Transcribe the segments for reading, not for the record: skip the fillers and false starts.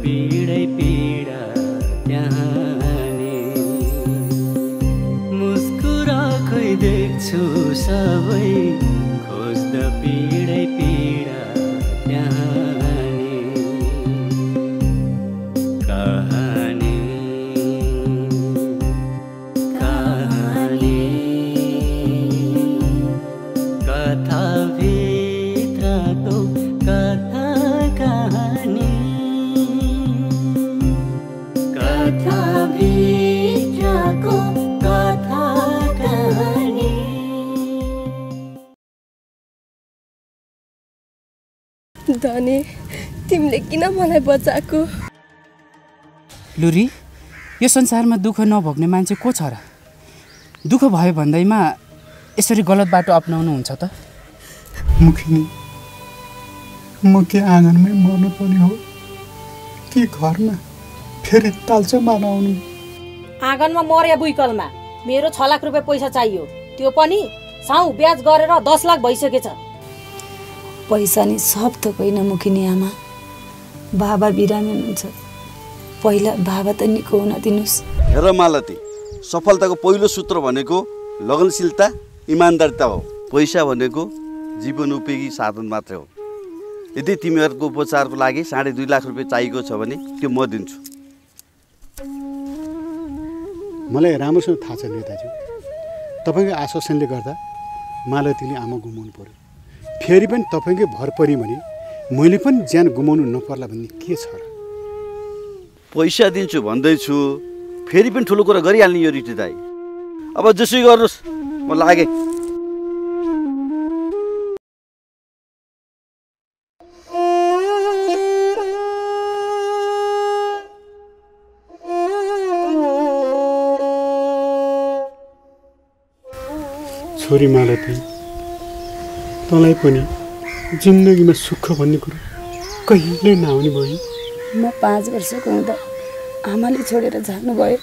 पीडै पीडा त्यहाँ नि मुस्कुरा खोइ देख्छु सबै खोज्दा पीडै पीडा त्यहाँ नि कहानी कहानी कथा भित्रको कथा कहानी कथा भित्रको कथा कहानी। धनी तिमीले किन मलाई बचाएको? लुरी यो संसारमा दुःख नभोग्ने मान्छे को छ र? दुःख भयो भन्दैमा यसरी गलत बाटो अपनाउनु हुन्छ त? मुखिनी म के आँगनमै मर्नु पर्ने हो कि घरमा फेरि तालचमा आउनु? आँगनमा मर्या बुइकलमा मेरो 6 लाख रुपैयाँ पैसा चाहियो, त्यो पनि साउ ब्याज गरेर 10 लाख भइसकेछ। पैसा नि सब थोक होइन मुखिनी आमा, बाबा बिरामी हुनुहुन्छ, पहिला बाबा त निको हुन दिनुस्। हेर मालती, सफलताको पहिलो सूत्र भनेको लगनशीलता इमान्दारिता हो। पैसा भनेको जीवन उपयोगी साधन मात्र हो। यदि तिमीहरूको उपचारको लागि 2.5 लाख रुपैयाँ चाहिएको छ भने त्यो म दिन्छु। मलाई राम्रोसँग थाहा छ नेताजी, तपाईँको आश्वासनले गर्दा मालतीले आमा गुमाउनु पर्यो। फेरि पनि तपाईँकै भर पऱ्यो भने मैले पनि ज्यान गुमाउनु नपर्ला भन्ने के छ र? पैसा दिन्छु भन्दैछु, फेरि पनि ठुलो कुरा गरिहाल्ने यो रिटी दाइ। अब जसै गर्नुहोस्, म लागेँ। छोरी मालती, तँलाई पनि जिन्दगीमा सुख भन्ने कुरो कहिले नआउने भयो। म 5 वर्षको हुँदा आमाले छोडेर जानुभयो।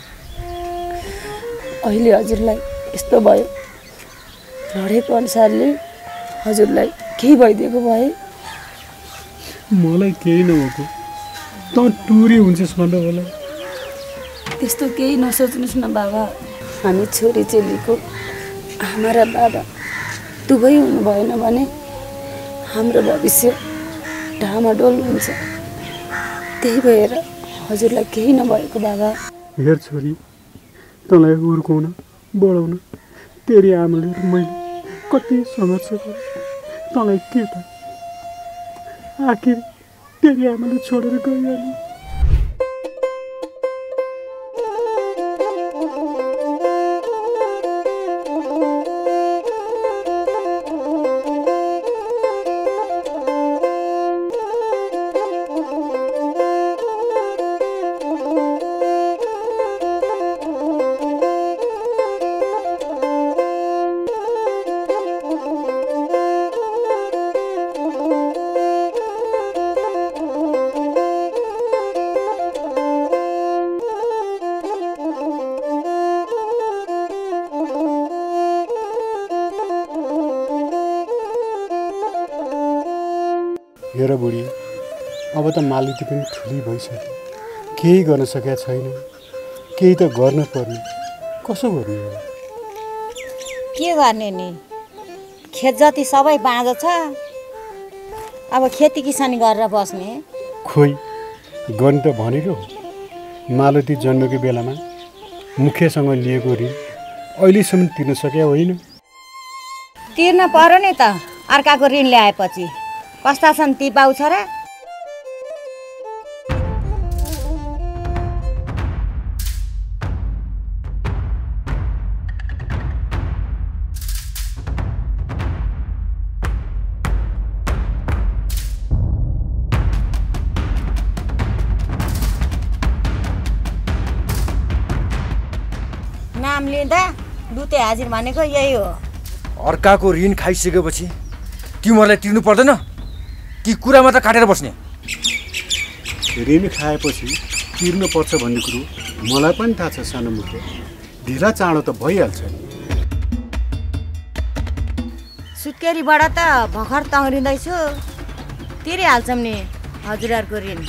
अहिले हजुरलाई यस्तो भयो, लडेको अनुसारले हजुरलाई केही भइदिएको भए? मलाई केही नभएको तँ टुरी हुन्छस् भनेर होला। त्यस्तो केही नसोच्नुहोस् न बाबा, हामी छोरी चेलीको आमा र बाबा दुवै हुनु भएन भने हाम्रो भविष्य डामाडोल हुन्छ। त्यही भएर हजुरलाई केही नभएको बाबा। हेर छोरी, तँलाई हुर्काउन बढाउन तेरी आमाले मैले कति सङ्घर्ष गरेँ, तँलाई के त आखिर तेरी आमाले छोडेर गइहाल्यो। हेर बुढी, अब त मालती पनि ठुली भइसक्यो, केही गर्न सकेका छैन, केही त गर्न पर्ने। कसो गर्ने हो? के गर्ने नि, खेत जति सबै बाँझो छ, अब खेती किसानी गरेर बस्ने। खोइ गर्नु त भनेको मालती जन्मेको बेलामा मुखियासँग लिएको ऋण अहिलेसम्म तिर्न सकेका होइन। तिर्न पर्यो नि त, अर्काको ऋण ल्याएपछि कस्ता छन् ती बाउ छोरा। नाम लिँदा दुते हाजिर भनेको यही हो। अर्काको ऋण खाइसकेपछि तिमीहरूलाई तिर्नु पर्दैन कि कुरामा त काटेर बस्ने? ऋण खाएपछि तिर्नु पर्छ भन्ने कुरो मलाई पनि थाहा छ सानो मुखे। ढिला चाँडो त भइहाल्छ। सुत्केरीबाट त भर्खर तङ्ग्रिँदैछु, तिरिहाल्छौँ नि हजुरहरूको ऋण।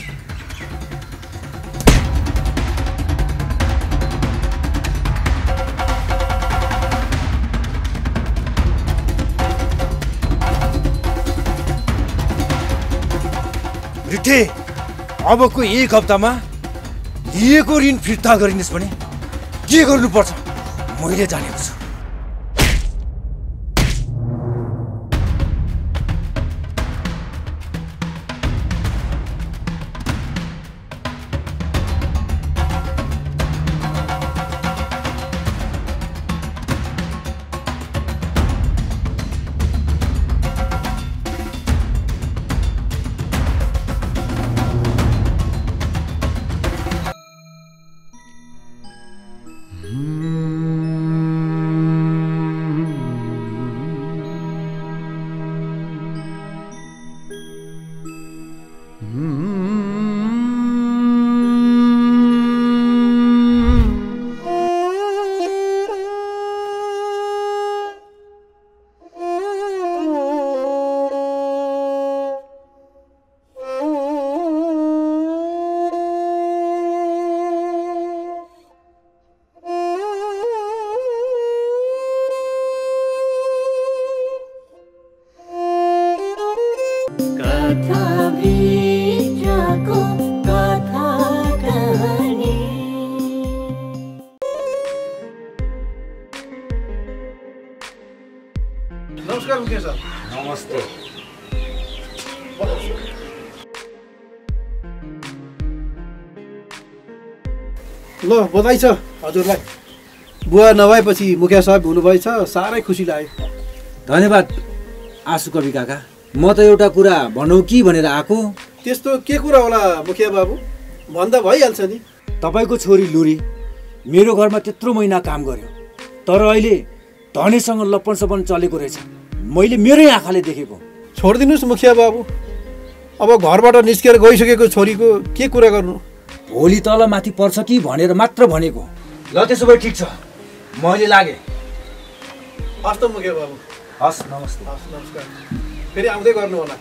रिठे अबको 1 हप्तामा लिएको ऋण फिर्ता गरिनुहोस् भने के गर्नुपर्छ मैले जानेको छु। नमस्कार मुखिया सर। नमस्ते। ल बधाई छ हजुरलाई। बुवा नभएपछि मुखिया साहब हुनुभएछ, साह्रै खुसी लाग्यो। धन्यवाद आशु कवि काका। म त एउटा कुरा भनौँ कि भनेर आएको। त्यस्तो के कुरा होला मुखिया बाबु, भन्दा भइहाल्छ नि। तपाईँको छोरी लुरी मेरो घरमा त्यत्रो महिना काम गर्यो, तर अहिले धनेसँग लप्पन सपन चलेको रहेछ। मैले मेरै आँखाले देखेको। छोडिदिनुहोस् मुखिया बाबु, अब घरबाट निस्केर गइसकेको छोरीको के कुरा गर्नु। भोलि तल माथि पर्छ कि भनेर मात्र भनेको। ल त्यसो भए ठिक छ, म अहिले लागेँ। हस् त मुखिया बाबु। हस् नमस्ते। हस् नमस्कार। फेरि आउँदै गर्नु होला।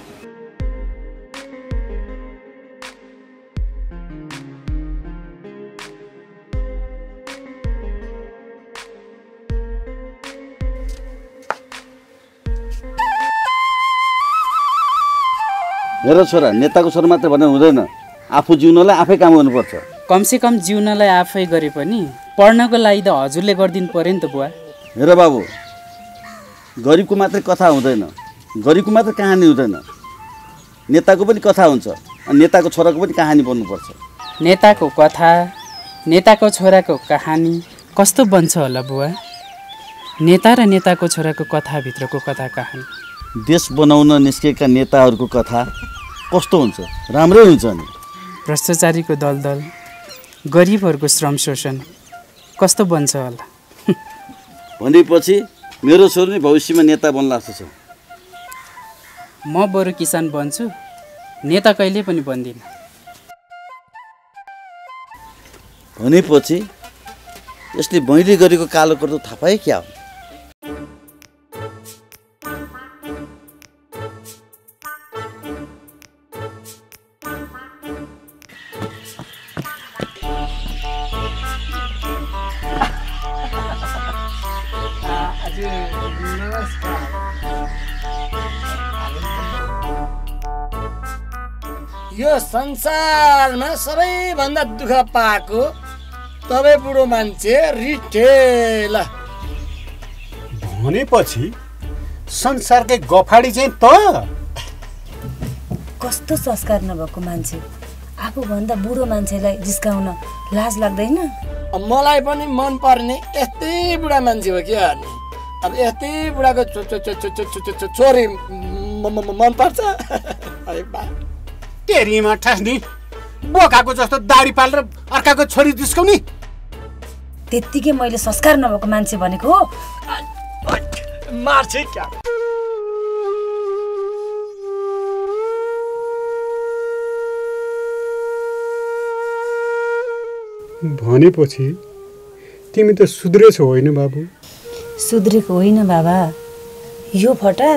मेरो छोरा नेताको छोरा मात्र भन्नु हुँदैन, आफू जिउनलाई आफै काम गर्नुपर्छ। कमसेकम जिउनलाई आफै गरे पनि पढ्नको लागि त हजुरले गरिदिनु पर्यो नि त बुवा। हेर बाबु, गरिबको मात्रै कथा हुँदैन, गरिबको मात्रै कहानी हुँदैन, नेताको पनि कथा हुन्छ, अनि नेताको छोराको पनि कहानी बन्नुपर्छ। नेताको कथा, नेताको छोराको कहानी कस्तो बन्छ होला बुवा? नेता र नेताको छोराको कथाभित्रको कथा कहानी। देश बनाउन निस्केका नेताहरूको कथा कस्तो हुन्छ? राम्रै हुन्छ नि। भ्रष्टाचारीको दलदल, गरिबहरूको श्रम शोषण कस्तो बन्छ होला? भनेपछि मेरो छोरी भविष्यमा नेता बन्ला जस्तो छ। म बरु किसान बन्छु, नेता कहिले पनि बन्दिनँ। भनेपछि यसले मैले गरेको कालो कर्तो थाहा पाए क्या हो? यो संसारमा सबैभन्दा दुःख पाएको तपाईँ बुढो मान्छे रिठेल। भनेपछि संसारकै गफाडी चाहिँ त कस्तो संस्कार नभएको मान्छे, आफूभन्दा बुढो मान्छेलाई जिस्काउन लाज लाग्दैन? मलाई पनि मन पर्ने यस्तै बुढा मान्छे हो क्या। अब यस्तै बुढाको छोरी मन पर्छ? अरे बा तेरीमा ठास्नी बोकाको जस्तो दाढी पालेर अर्काको छोरी जिस्काउने। त्यत्तिकै मैले संस्कार नभएको मान्छे भनेको हो। मार्छ क्या? भनेपछि तिमी त सुध्रेछौ होइन बाबु? सुध्रेको होइन बाबा, यो फटा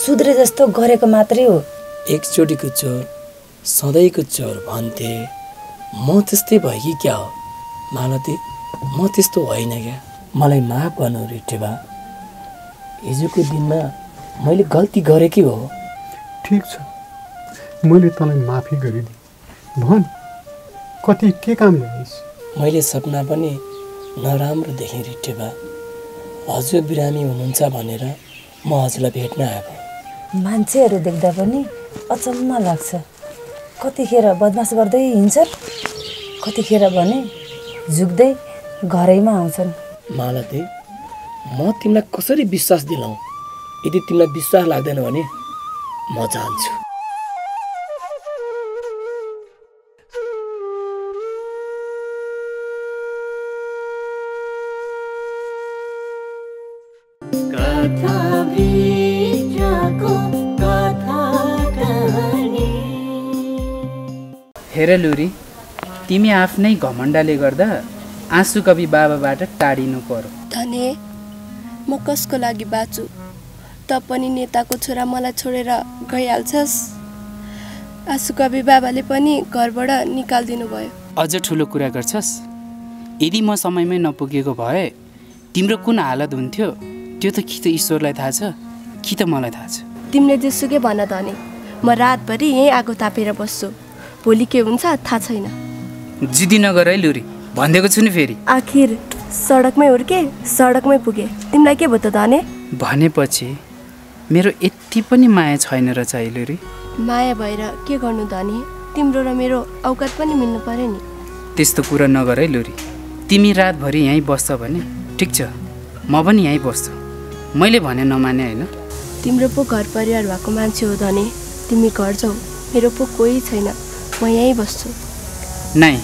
सुध्रे जस्तो गरेको मात्रै हो। एकचोटिको चोर सधैँको चोर भन्थे, म त्यस्तै भयो कि क्या हो मालती? म त्यस्तो होइन क्या। मलाई माफ गर्नु रिठेबा, हिजोको दिनमा मैले गल्ती गरेकै हो। ठिक छ, मैले तँलाई माफी गरिदिएँ। भन कति के काम ल्याइस्? मैले सपना पनि नराम्रो देखेँ रिट्टेबा। हजुर बिरामी हुनुहुन्छ भनेर म हजुरलाई भेट्न आएको। मान्छेहरू देख्दा पनि अचम्म लाग्छ। कतिखेर बदमास गर्दै हिँड्छन्, कतिखेर भने झुक्दै घरैमा आउँछन्। मालती, म तिमीलाई कसरी विश्वास दिलाऊँ? यदि तिमीलाई विश्वास लाग्दैन भने म जान्छु। हेर लुरी, तिमी आफ्नै घमण्डले गर्दा आँसु कवि बाबाबाट टाढिनु पर्यो। धने म कसको लागि बाँचु? त पनि नेताको छोरा मलाई छोडेर गइहाल्छस्। आँसु कवि बाबाले पनि घरबाट निकालिदिनु भयो। अझ ठुलो कुरा गर्छस्? यदि म समयमै नपुगेको भए तिम्रो कुन हालत हुन्थ्यो त्यो त कि त ईश्वरलाई थाहा छ कि त मलाई थाहा छ। तिमीले जेसुकै भन धने, म रातभरि यहीँ आगो तापेर बस्छु। भोलि के हुन्छ थाहा छैन। जिद्दी नगर है लुरी, भनिदिएको छु नि फेरि। आखिर सडकमै हुर्के, सडकमै पुगे। तिमीलाई के भयो त धने? भनेपछि मेरो यति पनि माया छैन र चाहिँ लुरी? माया भएर के गर्नु धने? तिम्रो र मेरो औकात पनि मिल्नु पर्यो नि। त्यस्तो कुरा नगर है लुरी। तिमी रातभरि यहीँ बस्छ भने ठिक छ, म पनि यहीँ बस्छु। मैले भने नमाने होइन? तिम्रो पो घर परिवार भएको मान्छे हो धने। तिमी घर जाऊ, मेरो पो कोही छैन। म यहीँ बस्छु। नाइ,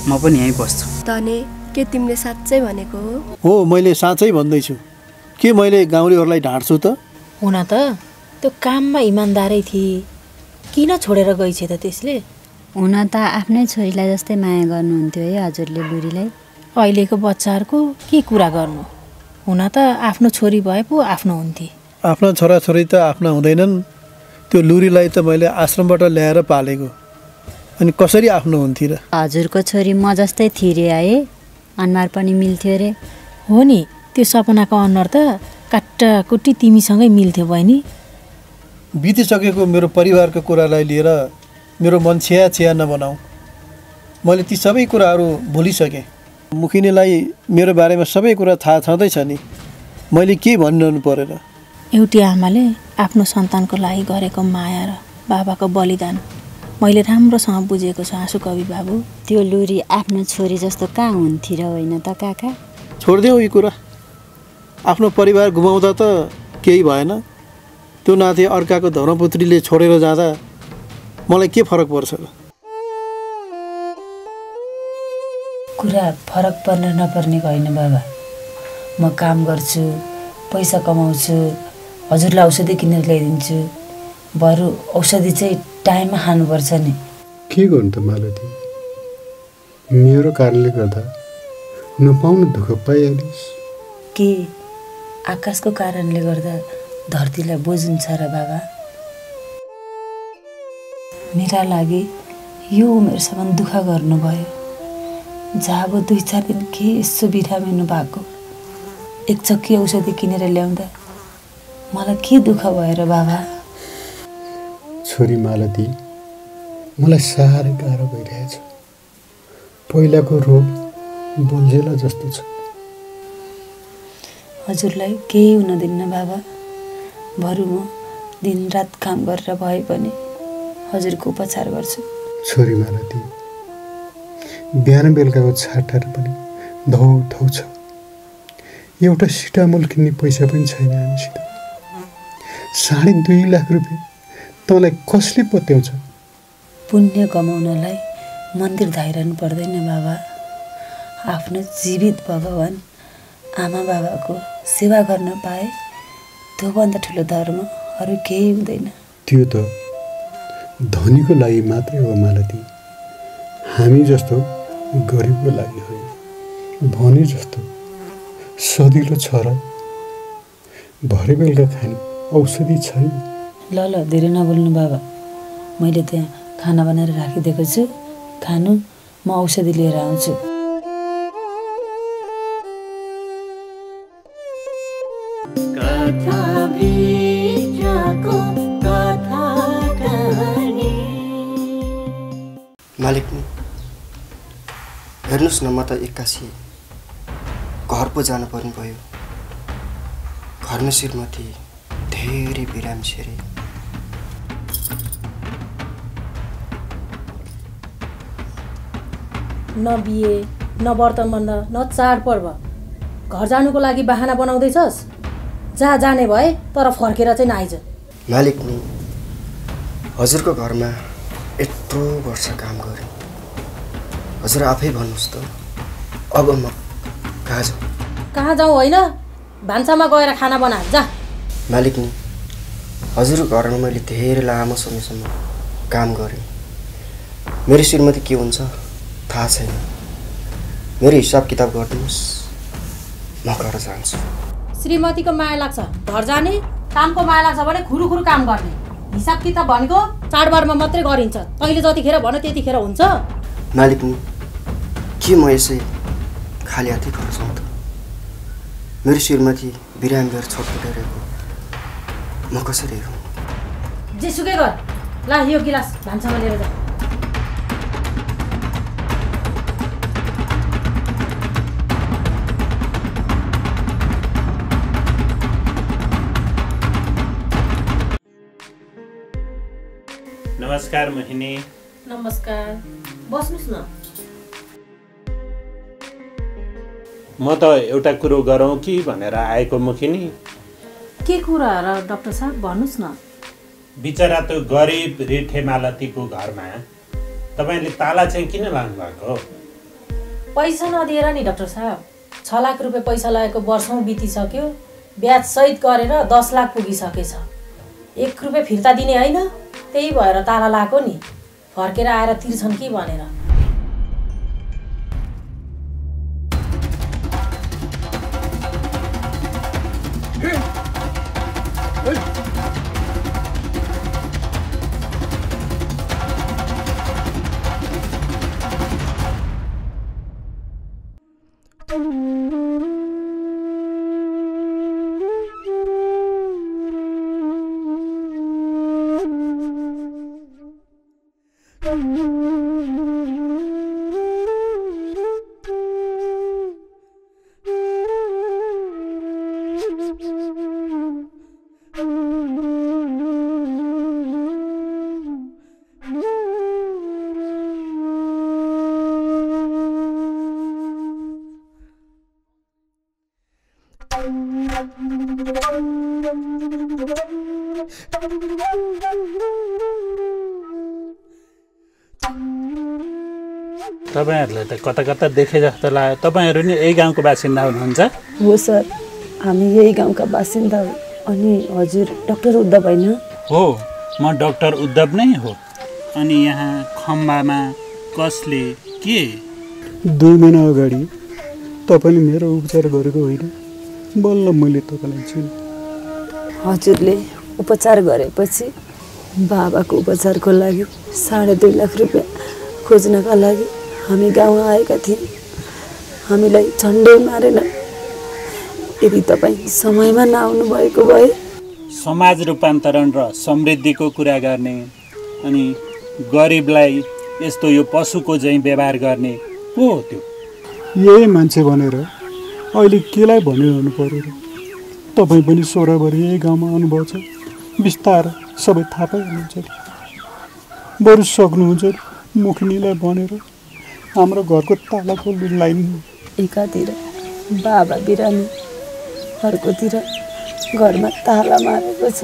म पनि यहीँ बस्छु। धने, के तिमीले साँच्चै भनेको हो? हो, मैले साँच्चै भन्दैछु। के मैले गाउँलेहरूलाई ढाँट्छु त? हुन त त्यो काममा इमान्दारै थिए, किन छोडेर गइछे त त्यसले? हुन त आफ्नै छोरीलाई जस्तै माया गर्नुहुन्थ्यो है हजुरले बुढीलाई। अहिलेको बच्चाहरूको के कुरा गर्नु? हुन त आफ्नो छोरी भए पो आफ्नो हुन्थे। आफ्ना छोराछोरी त आफ्ना हुँदैनन्। त्यो लुरीलाई त मैले आश्रमबाट ल्याएर पालेको, अनि कसरी आफ्नो हुन्थे र? हजुरको छोरी म जस्तै थिए रे है, अनुहार पनि मिल्थ्यो रे। हो नि, त्यो सपनाको अनुहार त काट्टाकुट्टी तिमीसँगै मिल्थ्यो बहिनी। बितिसकेको मेरो परिवारको कुरालाई लिएर मेरो मन छिया नबनाऊ। मैले ती सबै कुराहरू भुलिसकेँ। मुखिनीलाई मेरो बारेमा सबै कुरा थाहा छँदैछ नि, मैले के भनिरहनु पऱ्यो र? एउटी आमाले आफ्नो सन्तानको लागि गरेको माया र बाबाको बलिदान मैले राम्रोसँग बुझेको छु आँसु कवि बाबु। त्यो लुरी आफ्नो छोरी जस्तो कहाँ हुन्थी र होइन त काका? छोडिदेऊ यी कुरा। आफ्नो परिवार गुमाउँदा त केही भएन, त्यो नाथे अर्काको धर्मपुत्रीले छोडेर जाँदा मलाई के फरक पर्छ र? कुरा फरक पर्ने नपर्नेको होइन बाबा। म काम गर्छु, पैसा कमाउँछु, हजुरलाई औषधि किनेर ल्याइदिन्छु। बरु औषधि चाहिँ टाइममा खानुपर्छ नि। के गर्नु त मालती, मेरो कारणले गर्दा नपाउनु दुःख पाइहालिस्। के आकाशको कारणले गर्दा धरतीलाई बोझ हुन्छ र बाबा? मेरा लागि यो उमेरसम्म दुःख गर्नुभयो। जब 2-4 दिन के यसो बिरामिनु भएको, एक चक्की औषधि किनेर ल्याउँदा मलाई के दुःख भयो र बाबा? छोरी मालती, मलाई साह्रै गाह्रो भइरहेछ। पहिलाको रोग बोल्झेला जस्तो छ। हजुरलाई केही हुन दिन्न बाबा। बरु म दिनरात काम गरेर भए पनि हजुरको उपचार गर्छु। छोरी मालती, बिहान बेलुकाको छाटार पनि धौधौ छ। एउटा सिटामोल किन्ने पैसा पनि छैन हामीसित। 2.5 लाख रुपियाँ तँलाई कसले पत्याउँछ? पुण्य कमाउनलाई मन्दिर धाइरहनु पर्दैन बाबा। आफ्नो जीवित भगवान आमा बाबाको सेवा गर्न पाए त्योभन्दा ठुलो धर्म अरू केही हुँदैन। त्यो त धनीको लागि मात्रै हो मालती, हामी जस्तो गरिबको लागि होइन। भने जस्तो सजिलो छ र? भरे बेलुका खाने औषधि छैन। ल धेरै नबोल्नु बाबा। मैले त्यहाँ खाना बनाएर राखिदिएको छु, खानु, म औषधि लिएर आउँछु। कथा भित्रको कथा कहानी। मालिक नि हेर्नुहोस् न, म त एक्कासी घर पो जानुपर्ने भयो। घरमा श्रीमती धेरै बिरामी छेरे। न बिहे न व्रतबन्ध न चाडपर्व, घर जानुको लागि बहाना बनाउँदैछस्? जहाँ जाने भए तर फर्केर चाहिँ नआइज। मालिक नि हजुरको घरमा यत्रो वर्ष काम गरेँ, हजुर आफै भन्नुहोस् त अब म कहाँ जाउँ? कहाँ जाउँ होइन, भान्सामा गएर खाना बना जा। मालिक नि हजुरको घरमा मैले धेरै लामो समयसम्म काम गरेँ। मेरो श्रीमती के हुन्छ थाहा छैन। मेरो हिसाब किताब गरिदिनुहोस्, म घर जान्छु। श्रीमतीको माया लाग्छ घर जाने, कामको माया लाग्छ भने खुरुखुरु काम गर्ने। हिसाब किताब भनेको चाडबाडमा मात्रै गरिन्छ, तैँले जतिखेर भन त्यतिखेर हुन्छ। मालिक नि के म यसै खाली हातै घर जाउँ त? मेरो श्रीमती बिरामी भएर छटपटाइरहेको म कसरी हेरौँ? जेसुकै गर, ला यो गिलास भान्सामा लिएर जा। नमस्कार मोहिनी। नमस्कार, बस्नुस् न। म त एउटा कुरो गरौँ कि भनेर आएको मुखिनी। के कुरा र डाक्टर साहब भन्नुस् न। बिचरा त्यो गरिब रिठे मालतीको घरमा तपाईँले ताला चाहिँ किन लानु भएको? पैसा नदिएर नि डाक्टर साहब। 6 लाख रुपियाँ पैसा लागेको वर्षौँ बितिसक्यो, ब्याज सहित गरेर 10 लाख पुगिसकेछ। 1 रुपियाँ फिर्ता दिने होइन, त्यही भएर ताला लाएको नि। फर्केर आएर तिर्छन् कि भनेर। तपाईँहरूले त कता कता देखे जस्तो लाग्यो। तपाईँहरू नि यही गाउँको बासिन्दा हुनुहुन्छ? हो सर, हामी यही गाउँका बासिन्दा हो। अनि हजुर डाक्टर उद्धव होइन? हो, म डाक्टर उद्धव नै हो। अनि यहाँ खम्बामा कसले के? 2 महिना अगाडि तपाईँले मेरो उपचार गरेको होइन? बल्ल मैले तपाईँलाई चिने। हजुरले उपचार गरेपछि बाबाको उपचारको लागि 2.5 लाख रुपियाँ खोज्नका लागि हामी गाउँ आएका थियौँ। हामीलाई झन्डै मारेन। यदि तपाईँ समयमा नआउनु भएको भए। समाज रूपान्तरण र समृद्धिको कुरा गर्ने अनि गरिबलाई यस्तो यो पशुको झैँ व्यवहार गर्ने को हो त्यो? यही मान्छे भनेर अहिले केलाई भनिरहनु पर्यो र? तपाईँ पनि 16 भरि यही गाउँमा आउनुभएको छ, बिस्तारै सबै थाहा पाइहाल्नुहुन्छ नि। बरु सक्नुहुन्छ मुखनीलाई भनेर हाम्रो घरको तालाको लगाइदिनु। एकातिर बाबा बिरामी, अर्कोतिर घरमा ताला मारेको छ।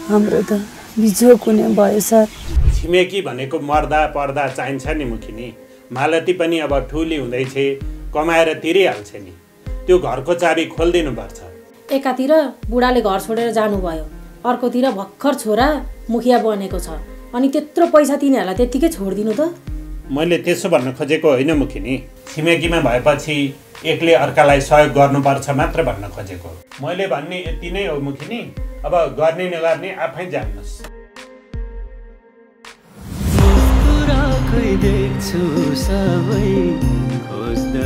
हाम्रो त बिजोग हुने भयो सर। छिमेकी भनेको मर्दा पर्दा चाहिन्छ नि मुखिनी। मालती पनि अब ठुली हुँदैछ, कमाएर तिरिहाल्छ नि। त्यो घरको चाबी खोलिदिनुपर्छ। एकातिर बुढाले घर छोडेर जानुभयो, अर्कोतिर भर्खर छोरा मुखिया बनेको छ। अनि त्यत्रो पैसा तिनीहरूलाई त्यत्तिकै छोडिदिनु त? मैले त्यसो भन्न खोजेको होइन मुखिनी। छिमेकीमा भएपछि एकले अर्कालाई सहयोग गर्नुपर्छ मात्र भन्न खोजेको। मैले भन्ने यति नै हो मुखिनी। अब गर्ने नगर्ने आफै जान्नुहोस्। देख्छु सबै खोज्दा